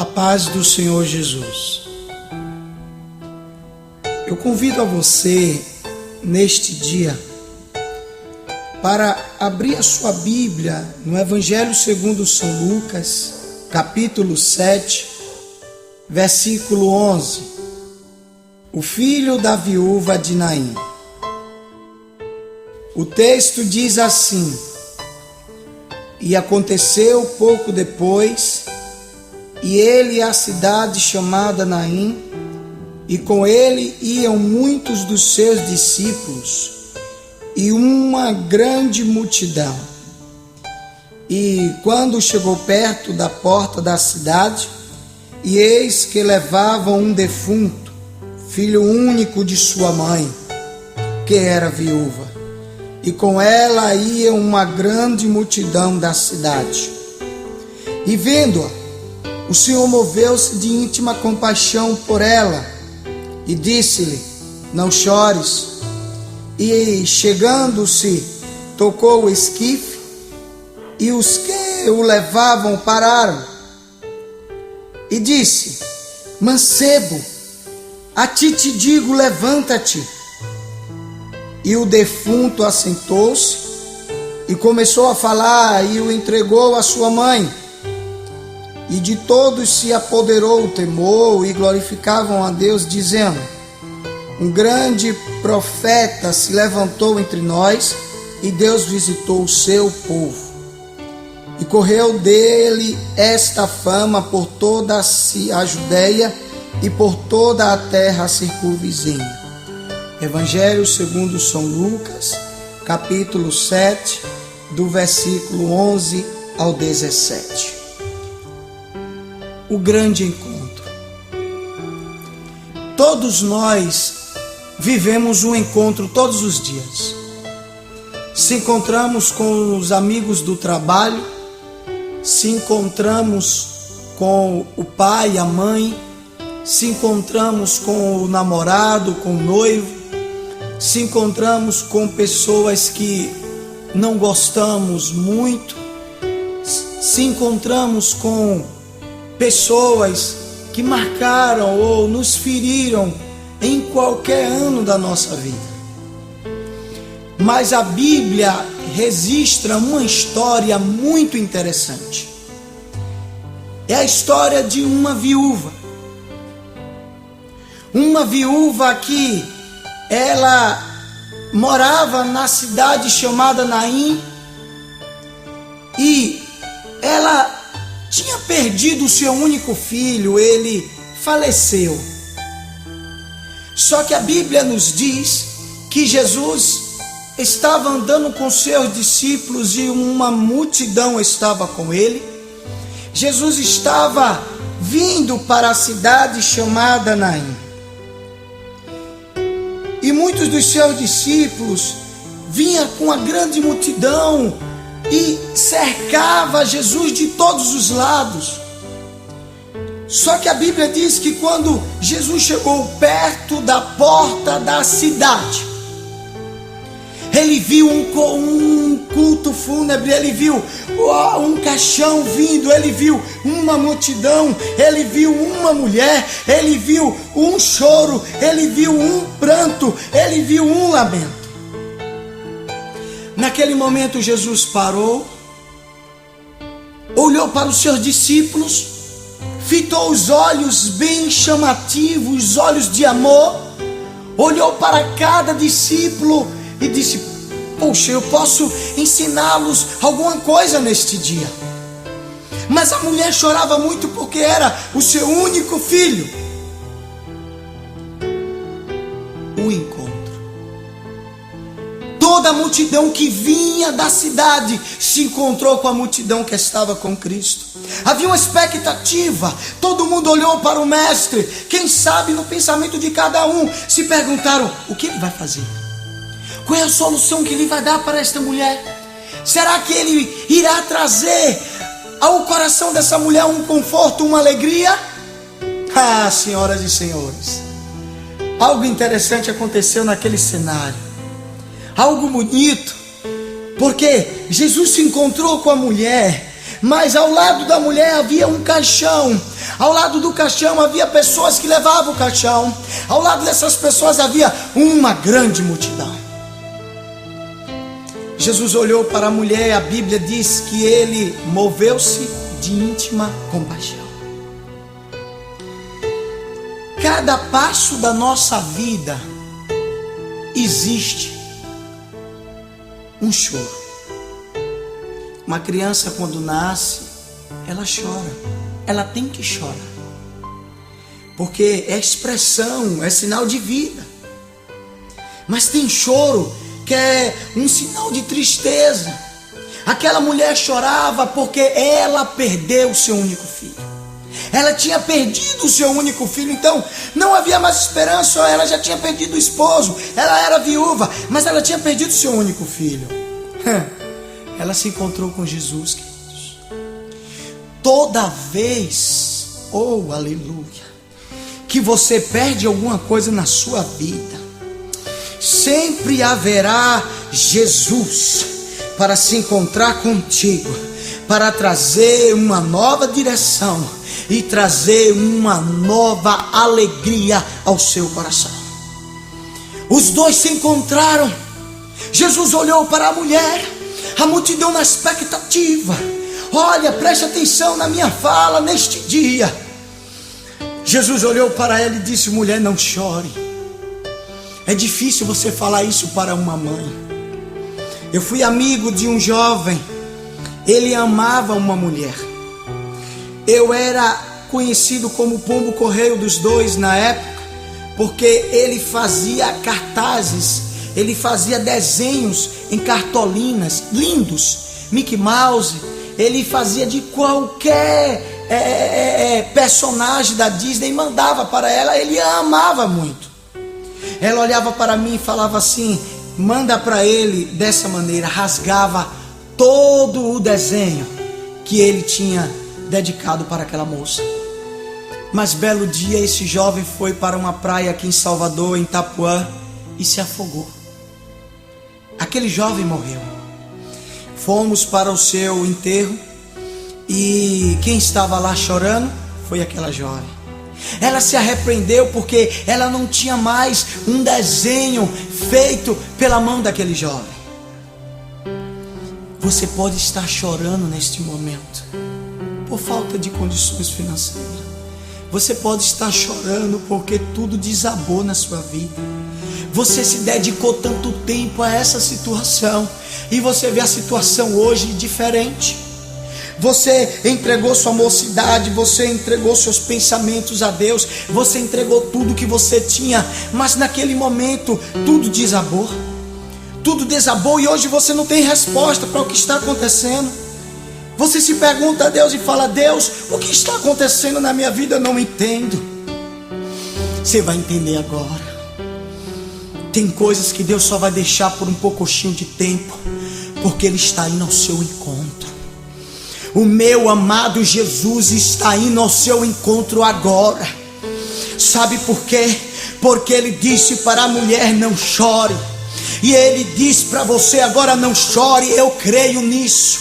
A paz do Senhor Jesus. Eu convido a você, neste dia, para abrir a sua Bíblia no Evangelho segundo São Lucas, capítulo 7, versículo 11. O filho da viúva de Naim. O texto diz assim: E aconteceu pouco depois, e ele e a cidade chamada Naim, e com ele iam muitos dos seus discípulos, e uma grande multidão. E quando chegou perto da porta da cidade, e eis que levavam um defunto, filho único de sua mãe, que era viúva, e com ela ia uma grande multidão da cidade. E vendo-a, o Senhor moveu-se de íntima compaixão por ela, e disse-lhe: Não chores. E chegando-se, tocou o esquife, e os que o levavam pararam. E disse: Mancebo, a ti te digo, levanta-te. E o defunto assentou-se e começou a falar, e o entregou à sua mãe. E de todos se apoderou o temor, e glorificavam a Deus, dizendo: Um grande profeta se levantou entre nós, e Deus visitou o seu povo. E correu dele esta fama por toda a Judeia e por toda a terra circunvizinha. Evangelho segundo São Lucas, capítulo 7, do versículo 11 ao 17. O grande encontro. Todos nós vivemos um encontro todos os dias. Se encontramos com os amigos do trabalho, se encontramos com o pai, a mãe, se encontramos com o namorado, com o noivo, se encontramos com pessoas que não gostamos muito, se encontramos com pessoas que marcaram ou nos feriram em qualquer ano da nossa vida. Mas a Bíblia registra uma história muito interessante. É a história de uma viúva. Uma viúva que ela morava na cidade chamada Naim, e ela tinha perdido o seu único filho, ele faleceu. Só que a Bíblia nos diz que Jesus estava andando com seus discípulos e uma multidão estava com ele. Jesus estava vindo para a cidade chamada Naim. E muitos dos seus discípulos vinham com a grande multidão e cercava Jesus de todos os lados. Só que a Bíblia diz que quando Jesus chegou perto da porta da cidade, ele viu um culto fúnebre, ele viu um caixão vindo, ele viu uma multidão, ele viu uma mulher, ele viu um choro, ele viu um pranto, ele viu um lamento. Naquele momento Jesus parou, olhou para os seus discípulos, fitou os olhos bem chamativos, os olhos de amor, olhou para cada discípulo e disse: Poxa, eu posso ensiná-los alguma coisa neste dia. Mas a mulher chorava muito porque era o seu único filho. O encontro. Toda a multidão que vinha da cidade se encontrou com a multidão que estava com Cristo. Havia uma expectativa, todo mundo olhou para o mestre. Quem sabe no pensamento de cada um se perguntaram: o que ele vai fazer? Qual é a solução que ele vai dar para esta mulher? Será que ele irá trazer ao coração dessa mulher um conforto, uma alegria? Ah, senhoras e senhores, algo interessante aconteceu naquele cenário. Algo bonito, porque Jesus se encontrou com a mulher, mas ao lado da mulher havia um caixão. Ao lado do caixão havia pessoas que levavam o caixão. Ao lado dessas pessoas havia uma grande multidão. Jesus olhou para a mulher, a Bíblia diz que ele moveu-se de íntima compaixão. Cada passo da nossa vida existe um choro. Uma criança quando nasce, ela chora, ela tem que chorar, porque é expressão, é sinal de vida. Mas tem choro que é um sinal de tristeza. Aquela mulher chorava porque ela perdeu o seu único filho. Ela tinha perdido o seu único filho, então não havia mais esperança. Ela já tinha perdido o esposo, ela era viúva, mas ela tinha perdido o seu único filho. Ela se encontrou com Jesus, queridos. Toda vez, oh aleluia, que você perde alguma coisa na sua vida, sempre haverá Jesus para se encontrar contigo, para trazer uma nova direção e trazer uma nova alegria ao seu coração. Os dois se encontraram. Jesus olhou para a mulher, a multidão na expectativa. Olha, preste atenção na minha fala neste dia. Jesus olhou para ela e disse: mulher, não chore. É difícil você falar isso para uma mãe. Eu fui amigo de um jovem, ele amava uma mulher. Eu era conhecido como o pombo correio dos dois na época, porque ele fazia cartazes, ele fazia desenhos em cartolinas lindos, Mickey Mouse, ele fazia de qualquer personagem da Disney e mandava para ela. Ele a amava muito. Ela olhava para mim e falava assim: manda para ele dessa maneira. Rasgava todo o desenho que ele tinha dedicado para aquela moça. Mas belo dia esse jovem foi para uma praia aqui em Salvador, em Itapuã, e se afogou. Aquele jovem morreu. Fomos para o seu enterro e quem estava lá chorando foi aquela jovem. Ela se arrependeu porque ela não tinha mais um desenho feito pela mão daquele jovem. Você pode estar chorando neste momento por falta de condições financeiras. Você pode estar chorando porque tudo desabou na sua vida. Você se dedicou tanto tempo a essa situação e você vê a situação hoje diferente. Você entregou sua mocidade, você entregou seus pensamentos a Deus, você entregou tudo que você tinha, mas naquele momento tudo desabou. Tudo desabou e hoje você não tem resposta para o que está acontecendo. Você se pergunta a Deus e fala: Deus, o que está acontecendo na minha vida? Eu não entendo. Você vai entender agora. Tem coisas que Deus só vai deixar por um pouquinho de tempo, porque Ele está indo ao seu encontro. O meu amado Jesus está indo ao seu encontro agora. Sabe por quê? Porque Ele disse para a mulher: não chore. E Ele diz para você agora: não chore. Eu creio nisso,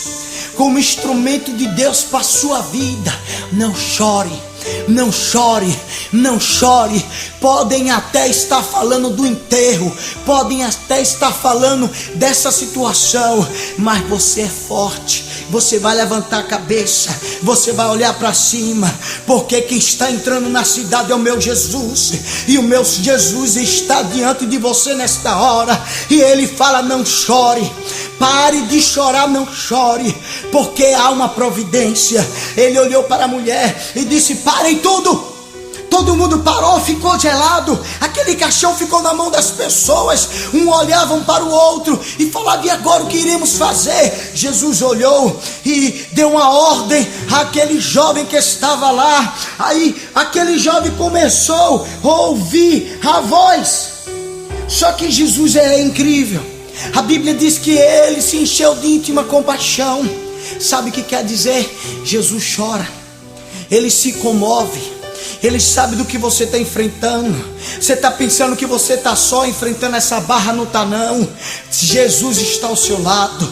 como instrumento de Deus para a sua vida. Não chore, não chore, não chore. Podem até estar falando do enterro, podem até estar falando dessa situação, mas você é forte. Você vai levantar a cabeça, você vai olhar para cima, porque quem está entrando na cidade é o meu Jesus, e o meu Jesus está diante de você nesta hora, e Ele fala: não chore, pare de chorar, não chore, porque há uma providência. Ele olhou para a mulher e disse: parem tudo. Todo mundo parou, ficou gelado. Aquele caixão ficou na mão das pessoas. Um olhava um para o outro e falava: e agora o que iremos fazer? Jesus olhou e deu uma ordem àquele jovem que estava lá. Aí aquele jovem começou a ouvir a voz. Só que Jesus é incrível. A Bíblia diz que ele se encheu de íntima compaixão. Sabe o que quer dizer? Jesus chora, ele se comove. Ele sabe do que você está enfrentando. Você está pensando que você está só enfrentando essa barra, não está não. Jesus está ao seu lado.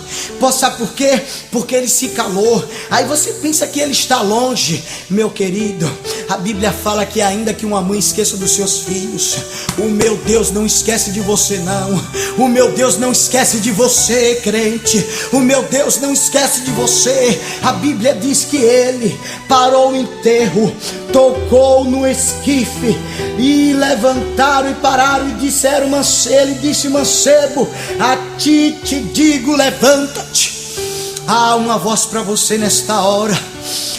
Sabe por quê? Porque ele se calou. Aí você pensa que ele está longe. Meu querido, a Bíblia fala que ainda que uma mãe esqueça dos seus filhos, o meu Deus não esquece de você não. O meu Deus não esquece de você, crente. O meu Deus não esquece de você. A Bíblia diz que ele parou o enterro, tocou no esquife, e levantaram e pararam e disseram: ele disse: mancebo, a ti te digo, levanta-te. Há uma voz para você nesta hora.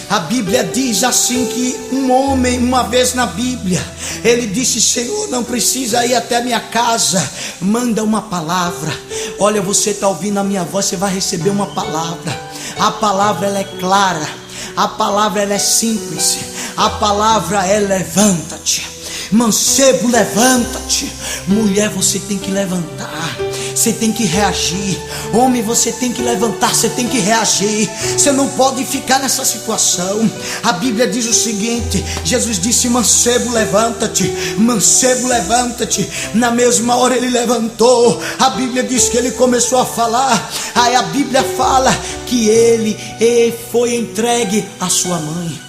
A Bíblia diz assim que um homem, uma vez na Bíblia, ele disse: Senhor, não precisa ir até a minha casa, manda uma palavra. Olha, você está ouvindo a minha voz, você vai receber uma palavra. A palavra ela é clara, a palavra ela é simples, a palavra é: levanta-te. Mancebo, levanta-te. Mulher, você tem que levantar, você tem que reagir. Homem, você tem que levantar, você tem que reagir. Você não pode ficar nessa situação. A Bíblia diz o seguinte: Jesus disse: mancebo, levanta-te. Mancebo, levanta-te. Na mesma hora ele levantou. A Bíblia diz que ele começou a falar. Aí a Bíblia fala que ele foi entregue à sua mãe.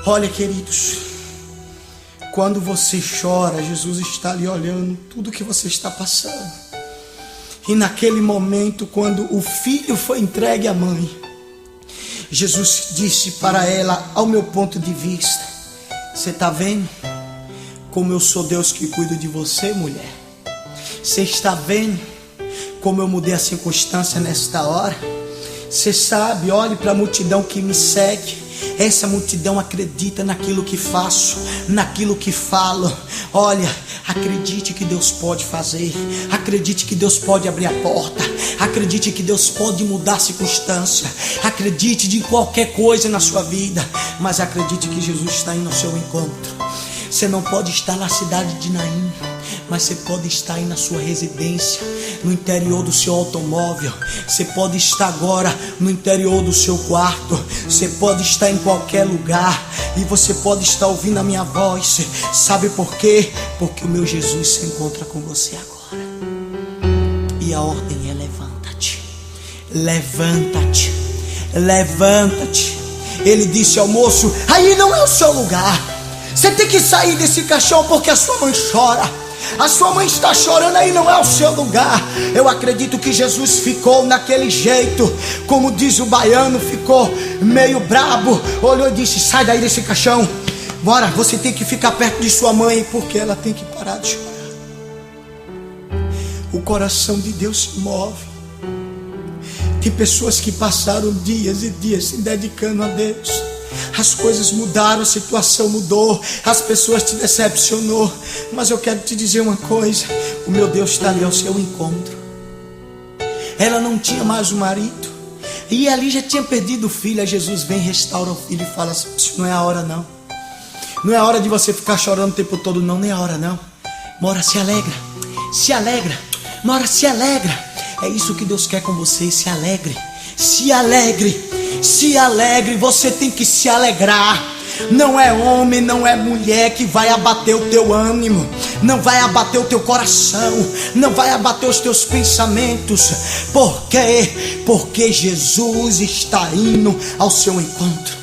Olha, queridos, quando você chora, Jesus está ali olhando tudo que você está passando. E naquele momento, quando o filho foi entregue à mãe, Jesus disse para ela: ao meu ponto de vista, você está vendo como eu sou Deus que cuido de você, mulher? Você está vendo como eu mudei a circunstância nesta hora? Você sabe, olhe para a multidão que me segue. Essa multidão acredita naquilo que faço, naquilo que falo. Olha, acredite que Deus pode fazer. Acredite que Deus pode abrir a porta. Acredite que Deus pode mudar a circunstância. Acredite de qualquer coisa na sua vida, mas acredite que Jesus está indo ao seu encontro. Você não pode estar na cidade de Naim, mas você pode estar aí na sua residência, no interior do seu automóvel. Você pode estar agora no interior do seu quarto. Você pode estar em qualquer lugar, e você pode estar ouvindo a minha voz. Sabe por quê? Porque o meu Jesus se encontra com você agora. E a ordem é: levanta-te. Levanta-te. Levanta-te. Ele disse ao moço: aí não é o seu lugar. Você tem que sair desse caixão, porque a sua mãe chora. A sua mãe está chorando, aí não é o seu lugar. Eu acredito que Jesus ficou naquele jeito, como diz o baiano, ficou meio brabo. Olhou e disse: sai daí desse caixão. Bora, você tem que ficar perto de sua mãe, porque ela tem que parar de chorar. O coração de Deus se move. Tem pessoas que passaram dias e dias se dedicando a Deus. As coisas mudaram, a situação mudou, as pessoas te decepcionou, mas eu quero te dizer uma coisa: o meu Deus está ali ao seu encontro. Ela não tinha mais o marido, e ali já tinha perdido o filho. Aí Jesus vem, restaura o filho e fala assim: isso não é a hora não. Não é a hora de você ficar chorando o tempo todo não, nem a hora não. Uma hora se alegra, se alegra, uma hora se alegra. É isso que Deus quer com você: se alegre, se alegre. Se alegre, você tem que se alegrar. Não é homem, não é mulher que vai abater o teu ânimo, não vai abater o teu coração, não vai abater os teus pensamentos. Por quê? Porque Jesus está indo ao seu encontro.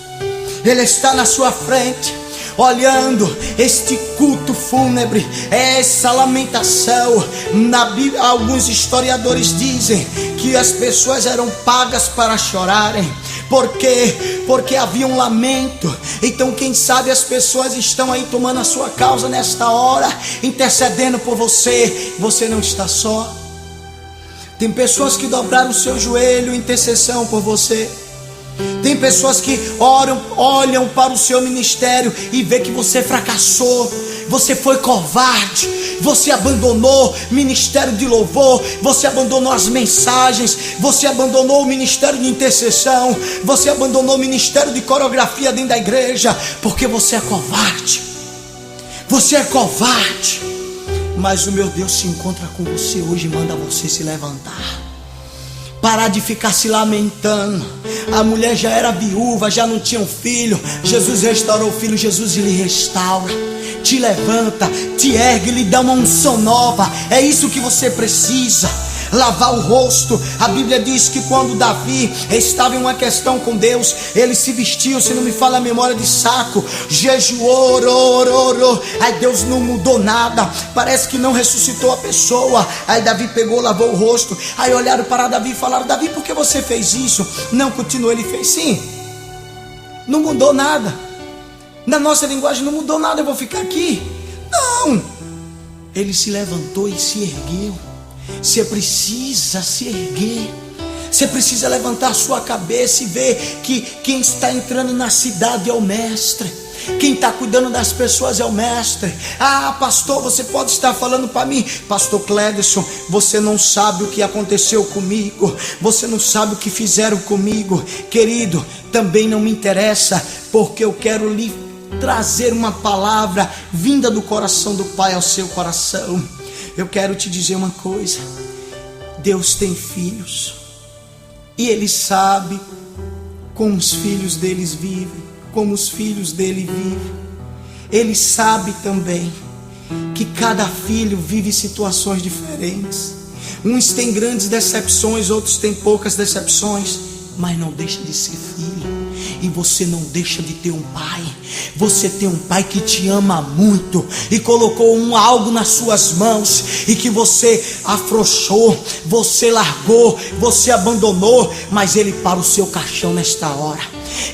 Ele está na sua frente, olhando este culto fúnebre, essa lamentação. Na Bíblia, alguns historiadores dizem que as pessoas eram pagas para chorarem. Por quê? Porque havia um lamento. Então quem sabe as pessoas estão aí tomando a sua causa nesta hora, intercedendo por você. Você não está só. Tem pessoas que dobraram o seu joelho em intercessão por você. Tem pessoas que olham para o seu ministério e vê que você fracassou, você foi covarde, você abandonou o ministério de louvor, você abandonou as mensagens, você abandonou o ministério de intercessão, você abandonou o ministério de coreografia dentro da igreja, porque você é covarde. Você é covarde. Mas o meu Deus se encontra com você hoje e manda você se levantar. Parar de ficar se lamentando. A mulher já era viúva, já não tinha um filho. Jesus restaurou o filho, Jesus lhe restaura. te levanta, te ergue, lhe dá uma unção nova. É isso que você precisa. Lavar o rosto. A Bíblia diz que quando Davi estava em uma questão com Deus, ele se vestiu, se não me falha a memória, de saco, jejuou, orou. Aí Deus não mudou nada, parece que não ressuscitou a pessoa. Aí Davi pegou, lavou o rosto. Aí olharam para Davi e falaram: Davi, por que você fez isso? Não, continuou. Ele fez: sim, não mudou nada. Na nossa linguagem, não mudou nada, eu vou ficar aqui? Não. Ele se levantou e se ergueu. Você precisa se erguer. Você precisa levantar a sua cabeça e ver que quem está entrando na cidade é o mestre. Quem está cuidando das pessoas é o mestre. Ah, pastor, você pode estar falando para mim: pastor Clédson, você não sabe o que aconteceu comigo, você não sabe o que fizeram comigo. Querido, também não me interessa, porque eu quero lhe trazer uma palavra vinda do coração do Pai ao seu coração. Eu quero te dizer uma coisa: Deus tem filhos, e Ele sabe como os filhos deles vivem, como os filhos dele vivem. Ele sabe também que cada filho vive situações diferentes. Uns têm grandes decepções, outros têm poucas decepções, mas não deixa de ser filho. E você não deixa de ter um pai. Você tem um pai que te ama muito e colocou algo nas suas mãos, e que você afrouxou, você largou, você abandonou, mas Ele para o seu caixão nesta hora.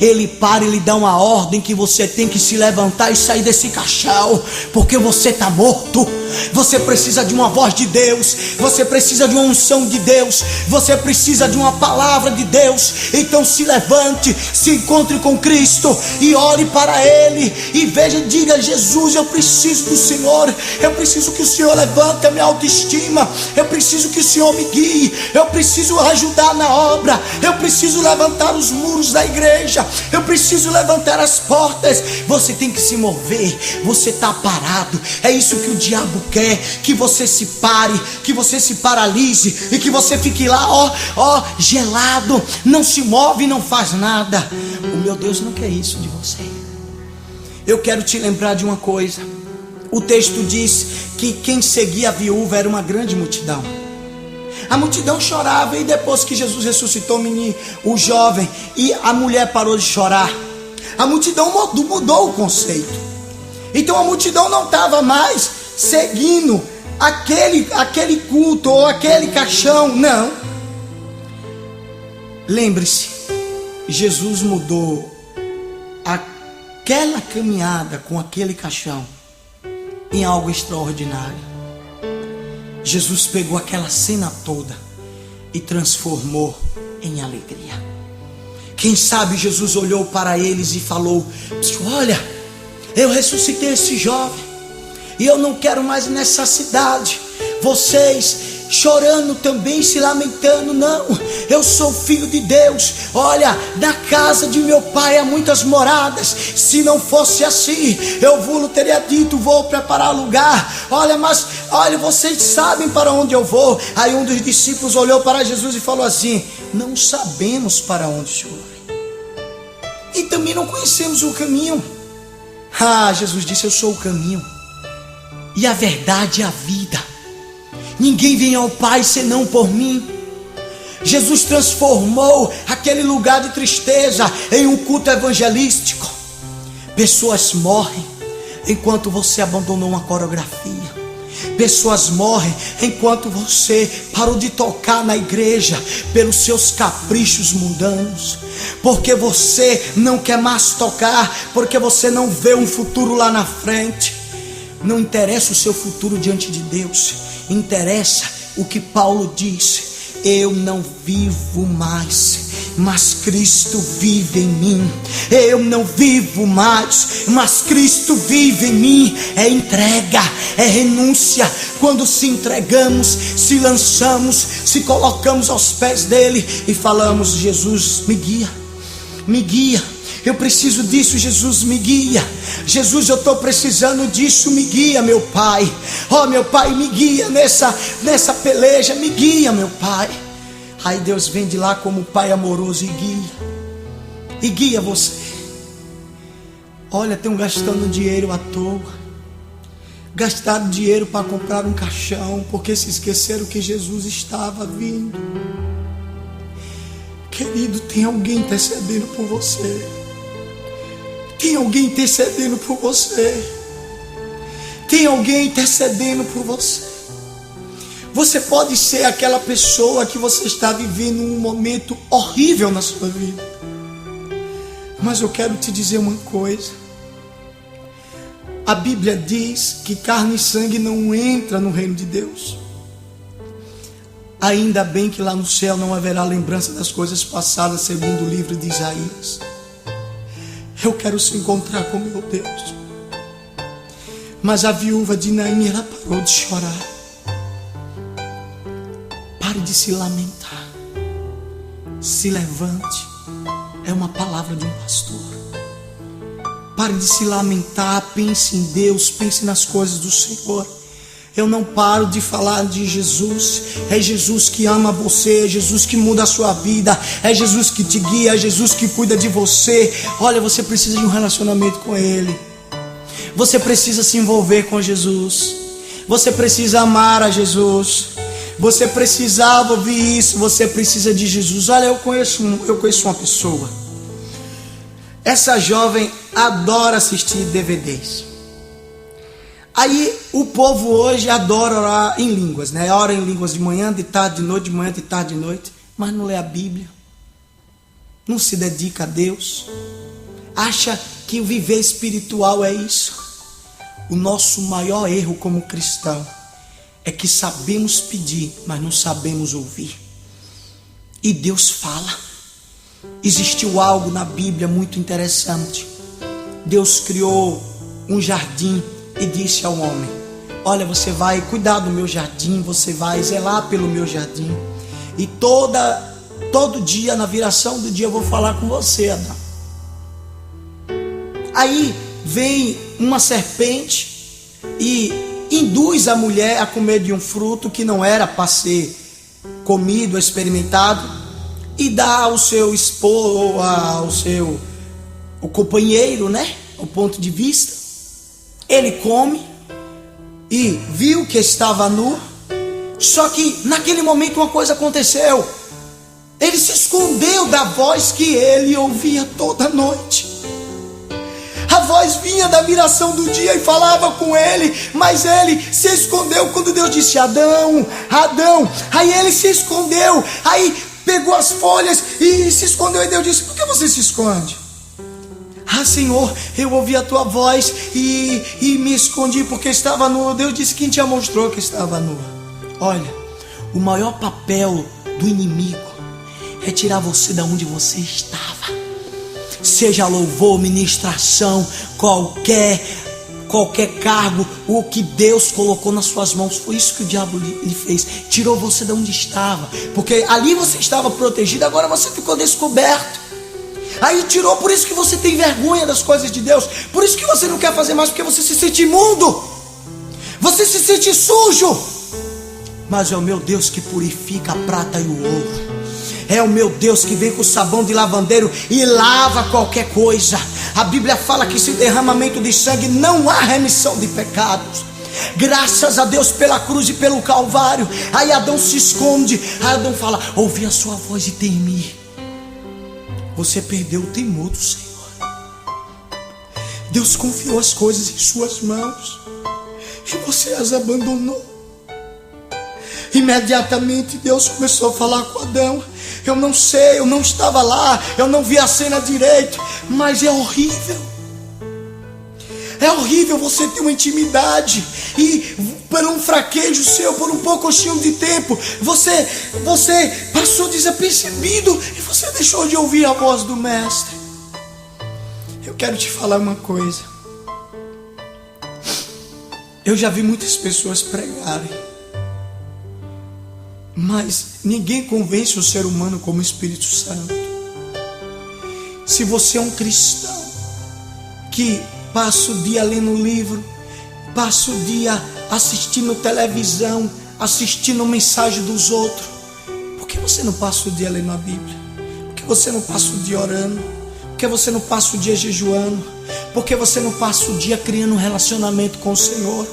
Ele para e lhe dá uma ordem que você tem que se levantar e sair desse caixão, porque você está morto. Você precisa de uma voz de Deus, você precisa de uma unção de Deus, você precisa de uma palavra de Deus. Então se levante, se encontre com Cristo e olhe para Ele e veja, diga: Jesus, eu preciso do Senhor, eu preciso que o Senhor levante a minha autoestima, eu preciso que o Senhor me guie, eu preciso ajudar na obra, eu preciso levantar os muros da igreja, eu preciso levantar as portas. Você tem que se mover. Você está parado, é isso que o diabo quer, que você se pare, que você se paralise e que você fique lá, gelado, não se move, não faz nada. O meu Deus não quer isso de você. Eu quero te lembrar de uma coisa. O texto diz que quem seguia a viúva era uma grande multidão. A multidão chorava, e depois que Jesus ressuscitou o jovem e a mulher parou de chorar, a multidão mudou o conceito. Então a multidão não estava mais seguindo aquele culto ou aquele caixão, não. Lembre-se, Jesus mudou aquela caminhada com aquele caixão em algo extraordinário. Jesus pegou aquela cena toda e transformou em alegria. Quem sabe Jesus olhou para eles e falou: olha, eu ressuscitei esse jovem e eu não quero mais nessa cidade vocês chorando também, se lamentando. Não, eu sou filho de Deus. Olha, na casa de meu pai há muitas moradas. Se não fosse assim, eu vos teria dito: vou preparar lugar. Olha, vocês sabem para onde eu vou. Aí um dos discípulos olhou para Jesus e falou assim: não sabemos para onde o Senhor vai, e também não conhecemos o caminho. Jesus disse: eu sou o caminho e a verdade e a vida. Ninguém vem ao Pai senão por mim. Jesus transformou aquele lugar de tristeza em um culto evangelístico. Pessoas morrem enquanto você abandonou uma coreografia. Pessoas morrem enquanto você parou de tocar na igreja pelos seus caprichos mundanos, porque você não quer mais tocar, porque você não vê um futuro lá na frente. Não interessa o seu futuro diante de Deus, interessa o que Paulo diz: eu não vivo mais, mas Cristo vive em mim. Eu não vivo mais, mas Cristo vive em mim. É entrega, é renúncia. Quando se entregamos, se lançamos, se colocamos aos pés dele e falamos: Jesus, me guia, me guia. Eu preciso disso, Jesus, me guia. Jesus, eu estou precisando disso, me guia, meu Pai. Meu Pai, me guia nessa peleja, me guia, meu Pai. Aí Deus vem de lá como Pai amoroso e guia você. Olha, estão gastando dinheiro à toa. gastaram dinheiro para comprar um caixão, porque se esqueceram que Jesus estava vindo. Querido, tem alguém intercedendo por você. Tem alguém intercedendo por você. Tem alguém intercedendo por você. Você pode ser aquela pessoa que você está vivendo um momento horrível na sua vida. Mas eu quero te dizer uma coisa. A Bíblia diz que carne e sangue não entra no reino de Deus. Ainda bem que lá no céu não haverá lembrança das coisas passadas, segundo o livro de Isaías. Eu quero se encontrar com meu Deus. Mas a viúva de Naim, ela parou de chorar. Pare de se lamentar. Se levante. É uma palavra de um pastor. Pare de se lamentar. Pense em Deus. Pense nas coisas do Senhor. Eu não paro de falar de Jesus. É Jesus que ama você, é Jesus que muda a sua vida, é Jesus que te guia, é Jesus que cuida de você. Olha, você precisa de um relacionamento com Ele. Você precisa se envolver com Jesus. Você precisa amar a Jesus. Você precisava ouvir isso. Você precisa de Jesus. Olha, eu conheço uma pessoa. Essa jovem adora assistir DVDs. Aí o povo hoje adora orar em línguas, né? Ora em línguas de manhã, de tarde, de noite, de manhã, de tarde, de noite. Mas não lê a Bíblia. Não se dedica a Deus. Acha que o viver espiritual é isso. O nosso maior erro como cristão é que sabemos pedir, mas não sabemos ouvir. E Deus fala. Existiu algo na Bíblia muito interessante. Deus criou um jardim e disse ao homem: olha, você vai cuidar do meu jardim, você vai zelar pelo meu jardim. E todo dia, na viração do dia, eu vou falar com você, Adão. Aí vem uma serpente e induz a mulher a comer de um fruto que não era para ser comido, experimentado, e dá ao seu esposo, o companheiro, né? O ponto de vista. Ele come e viu que estava nu. Só que naquele momento uma coisa aconteceu. Ele se escondeu da voz que ele ouvia toda noite. A voz vinha da viração do dia e falava com ele, mas ele se escondeu quando Deus disse: Adão, Adão. Aí ele se escondeu, aí pegou as folhas e se escondeu. E Deus disse: por que você se esconde? Ah, Senhor, eu ouvi a tua voz e me escondi porque estava nu. Deus disse: quem te mostrou que estava nu? Olha, o maior papel do inimigo é tirar você da onde você estava. Seja louvor, ministração, qualquer cargo, o que Deus colocou nas suas mãos. Foi isso que o diabo lhe fez. Tirou você de onde estava, porque ali você estava protegido, agora você ficou descoberto. Aí tirou, por isso que você tem vergonha das coisas de Deus. Por isso que você não quer fazer mais, porque você se sente imundo. Você se sente sujo. Mas é o meu Deus que purifica a prata e o ouro. É o meu Deus que vem com sabão de lavandeiro e lava qualquer coisa. A Bíblia fala que sem derramamento de sangue não há remissão de pecados. Graças a Deus pela cruz e pelo Calvário. Aí Adão se esconde. Aí Adão fala: ouvi a sua voz e temi. Você perdeu o temor do Senhor. Deus confiou as coisas em suas mãos e você as abandonou. Imediatamente Deus começou a falar com Adão. Eu não sei, eu não estava lá, eu não vi a cena direito, mas é horrível. É horrível você ter uma intimidade e por um fraquejo seu, por um pouquinho de tempo, você passou desapercebido e você deixou de ouvir a voz do Mestre. Eu quero te falar uma coisa. Eu já vi muitas pessoas pregarem, mas ninguém convence o ser humano como o Espírito Santo. Se você é um cristão que passa o dia lendo livro, passa o dia assistindo televisão, assistindo mensagem dos outros, por que você não passa o dia lendo a Bíblia? Por que você não passa o dia orando? Por que você não passa o dia jejuando? Por que você não passa o dia criando um relacionamento com o Senhor?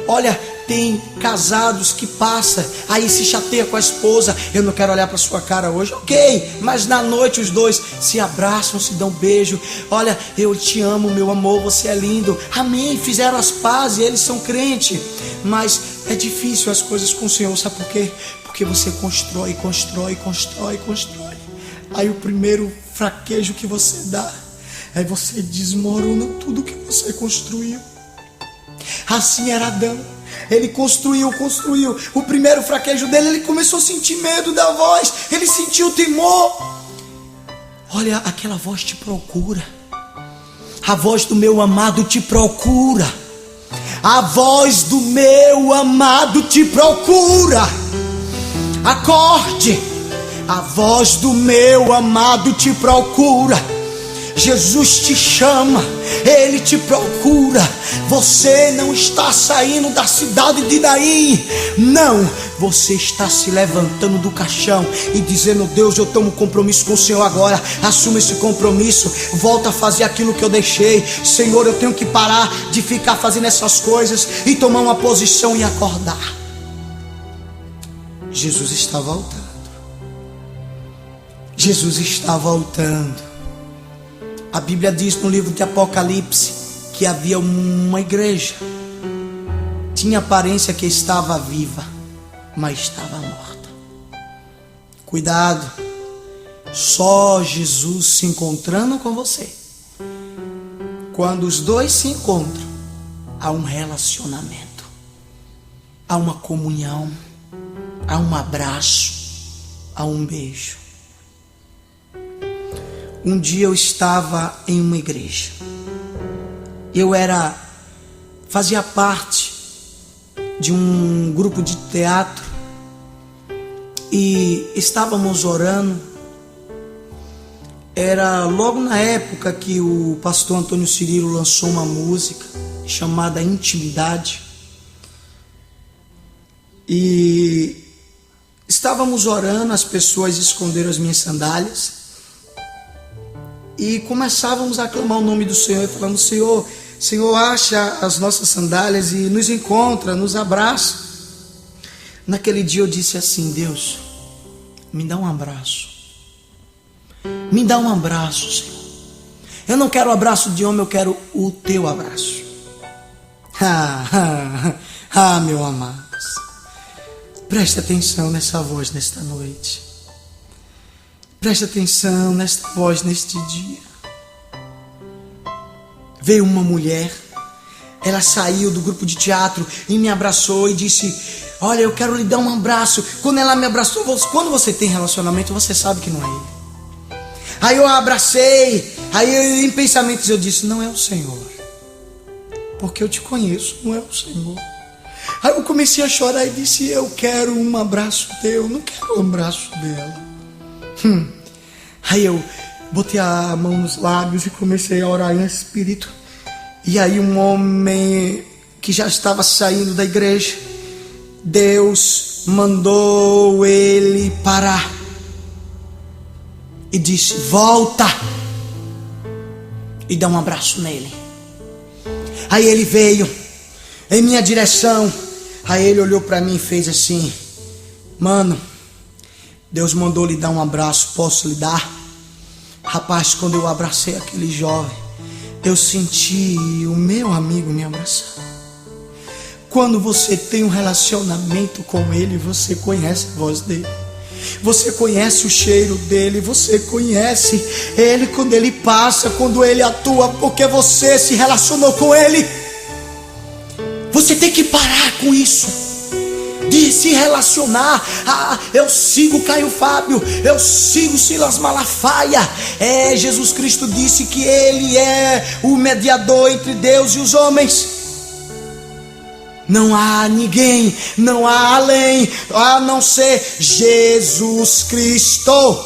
Olha, tem casados que passa, aí se chateia com a esposa. Eu não quero olhar para sua cara hoje, ok, mas na noite os dois se abraçam, se dão um beijo. Olha, eu te amo, meu amor, você é lindo, amém. Fizeram as pazes, eles são crentes. Mas é difícil as coisas com o Senhor, sabe por quê? Porque você constrói. Aí o primeiro fraquejo que você dá, aí você desmorona tudo que você construiu. Assim era Adão. Ele construiu. O primeiro fraquejo dele, ele começou a sentir medo da voz. Ele sentiu temor. Olha, aquela voz te procura. A voz do meu amado te procura. A voz do meu amado te procura. Acorde. A voz do meu amado te procura. Jesus te chama, Ele te procura. Você não está saindo da cidade de Naim, não. Você está se levantando do caixão e dizendo: Deus, eu tomo compromisso com o Senhor agora. Assuma esse compromisso, volta a fazer aquilo que eu deixei. Senhor, eu tenho que parar de ficar fazendo essas coisas e tomar uma posição e acordar. Jesus está voltando. Jesus está voltando. A Bíblia diz no livro de Apocalipse que havia uma igreja. Tinha aparência que estava viva, mas estava morta. Cuidado. Só Jesus se encontrando com você. Quando os dois se encontram, há um relacionamento, há uma comunhão, há um abraço, há um beijo. Um dia eu estava em uma igreja. Fazia parte de um grupo de teatro e estávamos orando. Era logo na época que o pastor Antônio Cirilo lançou uma música chamada Intimidade. E estávamos orando, as pessoas esconderam as minhas sandálias. E começávamos a clamar o nome do Senhor e falamos: Senhor, acha as nossas sandálias e nos encontra, nos abraça. Naquele dia eu disse assim: Deus, me dá um abraço. Me dá um abraço, Senhor. Eu não quero o abraço de homem, eu quero o teu abraço. Meu amado. Preste atenção nessa voz nesta noite. Preste atenção nesta voz neste dia. Veio uma mulher, ela saiu do grupo de teatro e me abraçou e disse: olha, eu quero lhe dar um abraço. Quando ela me abraçou, quando você tem relacionamento, você sabe que não é ele. Aí eu a abracei, aí em pensamentos eu disse: não é o Senhor, porque eu te conheço, não é o Senhor. Aí eu comecei a chorar e disse: eu quero um abraço teu, não quero um abraço dela. Aí eu botei a mão nos lábios e comecei a orar em espírito. E aí um homem que já estava saindo da igreja, Deus mandou ele parar e disse: volta e dá um abraço nele. Aí ele veio em minha direção. Aí ele olhou para mim e fez assim: mano, Deus mandou lhe dar um abraço, posso lhe dar? Rapaz, quando eu abracei aquele jovem, eu senti o meu amigo me abraçar. Quando você tem um relacionamento com ele, você conhece a voz dele, você conhece o cheiro dele, você conhece ele quando ele passa, quando ele atua, porque você se relacionou com ele. Você tem que parar com isso de se relacionar. Eu sigo Caio Fábio, eu sigo Silas Malafaia. Jesus Cristo disse que ele é o mediador entre Deus e os homens. Não há ninguém, não há além, a não ser Jesus Cristo.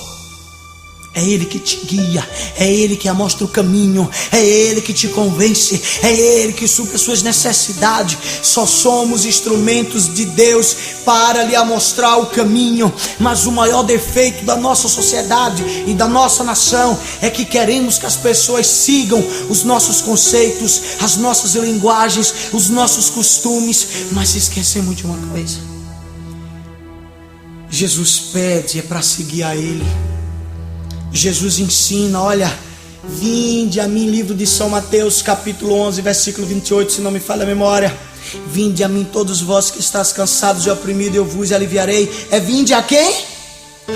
É Ele que te guia, é Ele que mostra o caminho, é Ele que te convence, é Ele que supre as suas necessidades. Só somos instrumentos de Deus para lhe mostrar o caminho. Mas o maior defeito da nossa sociedade e da nossa nação é que queremos que as pessoas sigam os nossos conceitos, as nossas linguagens, os nossos costumes, mas esquecemos de uma coisa: Jesus pede para seguir a Ele. Jesus ensina, olha, vinde a mim, livro de São Mateus, capítulo 11, versículo 28, se não me falha a memória. Vinde a mim todos vós que estáis cansados e oprimidos, eu vos aliviarei. É vinde a quem?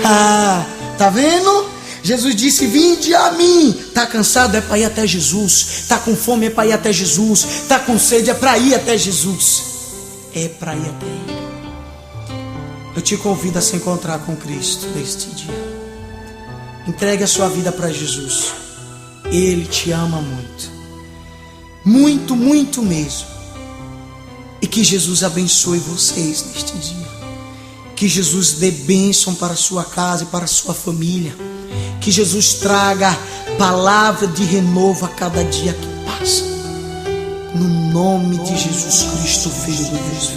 Tá vendo? Jesus disse, vinde a mim. Tá cansado? É para ir até Jesus. Tá com fome? É para ir até Jesus. Tá com sede? É para ir até Jesus. É para ir até Ele. Eu te convido a se encontrar com Cristo neste dia. Entregue a sua vida para Jesus. Ele te ama muito. Muito, muito mesmo. E que Jesus abençoe vocês neste dia. Que Jesus dê bênção para a sua casa e para a sua família. Que Jesus traga palavra de renovo a cada dia que passa. No nome de Jesus Cristo, Filho de Deus.